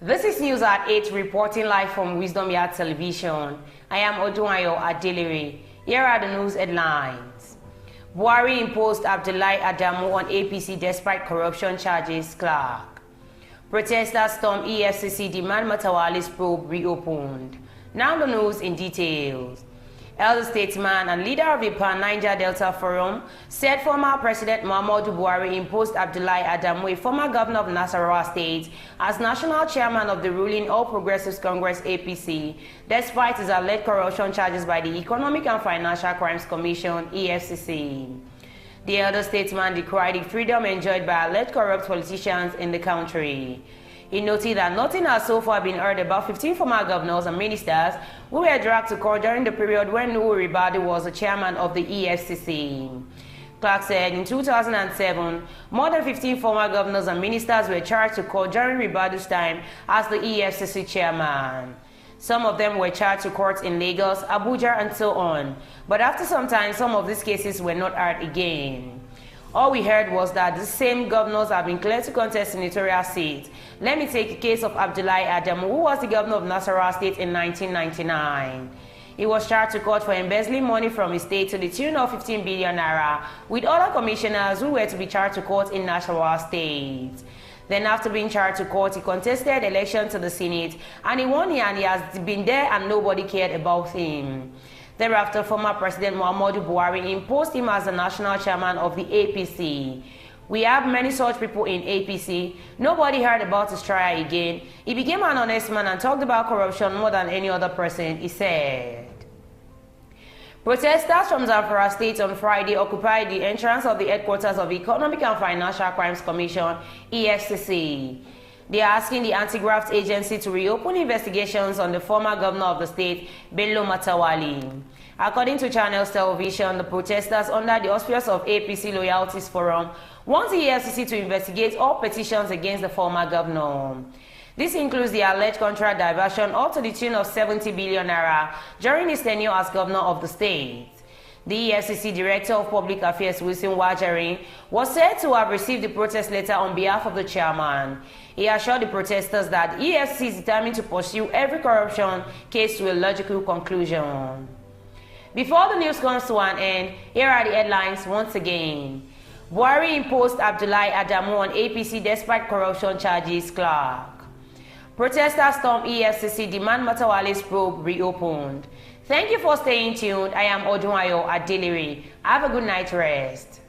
This is News at 8, reporting live from Wisdom Yard Television. I am Odunayo Adelere. Here are the news headlines. Buhari imposed Abdullahi Adamu on APC despite corruption charges, Clark. Protesters storm Efcc demand Matawalle'S probe reopened. Now the news in details. Elder statesman and leader of the Pan-Niger Delta Forum said former President Muhammadu Buhari imposed Abdullahi Adamu, a former governor of Nasarawa State, as national chairman of the ruling All Progressives Congress APC, despite his alleged corruption charges by the Economic and Financial Crimes Commission (EFCC). The elder statesman decried the freedom enjoyed by alleged corrupt politicians in the country. He noted that nothing has so far been heard about 15 former governors and ministers who were dragged to court during the period when Nuhu Ribadu was the chairman of the EFCC. Clark said in 2007, more than 15 former governors and ministers were charged to court during Ribadu's time as the EFCC chairman. Some of them were charged to court in Lagos, Abuja, and so on. But after some time, some of these cases were not heard again. All we heard was that the same governors have been cleared to contest senatorial seats. Let me take the case of Abdullahi Adamu, who was the governor of Nasarawa State in 1999. He was charged to court for embezzling money from his state to the tune of 15 billion naira, with other commissioners who were to be charged to court in Nasarawa State. Then after being charged to court, he contested election to the Senate, and he won here, and he has been there and nobody cared about him. Thereafter, former President Muhammadu Buhari imposed him as the national chairman of the APC. We have many such people in APC. Nobody heard about his trial again. He became an honest man and talked about corruption more than any other person, he said. Protesters from Zamfara State on Friday occupied the entrance of the headquarters of the Economic and Financial Crimes Commission, EFCC. They are asking the anti-graft agency to reopen investigations on the former governor of the state, Bello Matawalle. According to Channels Television, the protesters under the auspices of APC Loyalties Forum want the EFCC to investigate all petitions against the former governor. This includes the alleged contract diversion up to the tune of 70 billion naira during his tenure as governor of the state. The EFCC Director of Public Affairs, Wilson Wajari, was said to have received the protest letter on behalf of the chairman. He assured the protesters that EFCC is determined to pursue every corruption case to a logical conclusion. Before the news comes to an end, here are the headlines once again. Buhari imposed Abdullahi Adamu on APC despite corruption charges, Clark. Protesters storm EFCC demand Matawalle'S probe reopened. Thank you for staying tuned. I am Odunayo Adelere. Have a good night rest.